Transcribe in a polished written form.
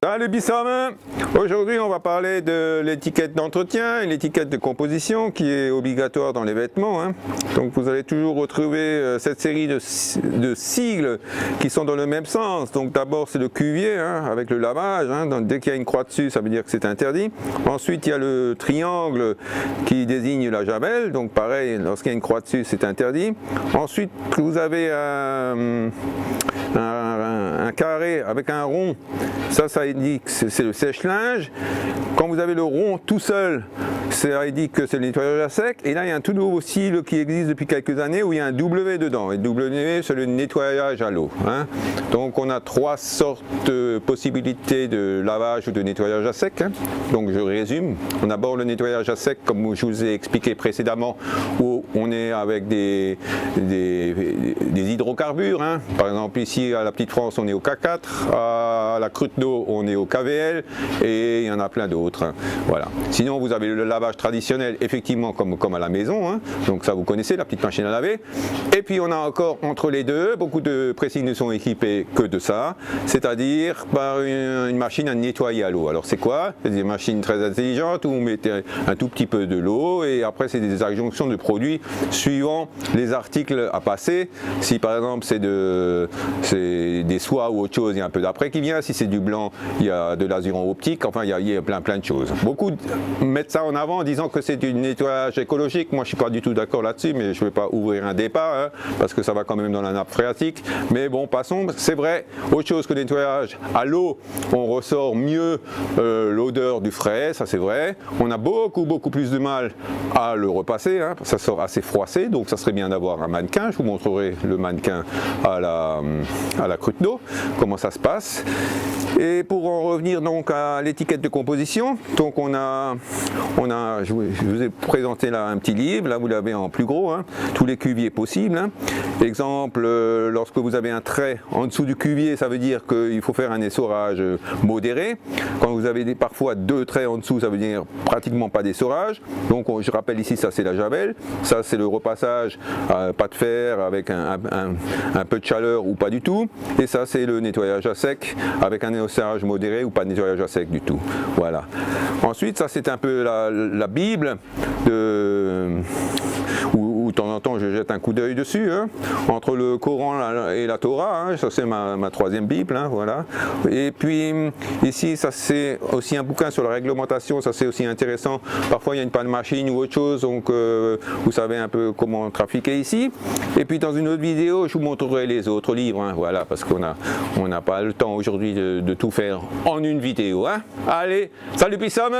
Salut Bissom. Aujourd'hui on va parler de l'étiquette d'entretien et l'étiquette de composition qui est obligatoire dans les vêtements. Donc vous allez toujours retrouver cette série de sigles qui sont dans le même sens. Donc d'abord c'est le cuvier avec le lavage. Donc, dès qu'il y a une croix dessus ça veut dire que c'est interdit. Ensuite il y a le triangle qui désigne la javel. Donc pareil, lorsqu'il y a une croix dessus c'est interdit. Ensuite vous avez un carré avec un rond, ça indique que c'est le sèche-linge. Quand vous avez le rond tout seul, ça indique que c'est le nettoyage à sec. Et là il y a un tout nouveau sigle qui existe depuis quelques années où il y a un W dedans. Et W c'est le nettoyage à l'eau. Donc on a trois sortes de possibilités de lavage ou de nettoyage à sec. Donc je résume. On a d'abord le nettoyage à sec comme je vous ai expliqué précédemment, où on est avec des hydrocarbures. Par exemple ici à la Petite France on est au K4, à la Cruteno on est au KVL et il y en a plein d'autres. Voilà. Sinon vous avez le lavage traditionnel effectivement comme à la maison, donc ça vous connaissez, la petite machine à laver. Et puis on a encore entre les deux, beaucoup de pressings ne sont équipés que de ça, c'est-à-dire par une machine à nettoyer à l'eau. Alors c'est quoi? C'est des machines très intelligentes où vous mettez un tout petit peu de l'eau et après c'est des adjonctions de produits suivant les articles à passer. Si par exemple c'est des soies ou autre chose, il y a un peu d'après qui vient. Si c'est du blanc, il y a de l'azuron optique. Enfin, il y a plein de choses. Beaucoup mettent ça en avant en disant que c'est du nettoyage écologique. Moi, je suis pas du tout d'accord là-dessus, mais je ne vais pas ouvrir un débat parce que ça va quand même dans la nappe phréatique. Mais bon, passons. C'est vrai. Autre chose que le nettoyage à l'eau, on ressort mieux l'odeur du frais. Ça, c'est vrai. On a beaucoup plus de mal à le repasser. Ça sort assez froissé, donc ça serait bien d'avoir un mannequin. Je vous montrerai le mannequin à la Cruteno, comment ça se passe. Et pour en revenir donc à l'étiquette de composition, donc je vous ai présenté là un petit livre, là vous l'avez en plus gros, tous les cuviers possibles. Exemple, lorsque vous avez un trait en dessous du cuvier, ça veut dire qu'il faut faire un essorage modéré. Quand vous avez parfois deux traits en dessous, ça veut dire pratiquement pas d'essorage. Donc je rappelle ici, ça c'est la javel, ça c'est le repassage pas de fer avec un peu de chaleur ou pas du tout, et ça c'est le nettoyage à sec avec un essorage modéré ou pas de nettoyage à sec du tout. Voilà. Ensuite, ça c'est un peu la Bible où de temps en temps je jette un coup d'œil dessus, entre le Coran et la Torah, ça c'est ma troisième Bible, voilà. Et puis ici ça c'est aussi un bouquin sur la réglementation, ça c'est aussi intéressant. Parfois il y a une panne machine ou autre chose, donc vous savez un peu comment trafiquer ici. Et puis dans une autre vidéo je vous montrerai les autres livres, voilà, parce qu'on n'a pas le temps aujourd'hui de tout faire en une vidéo. Allez, salut Bissom.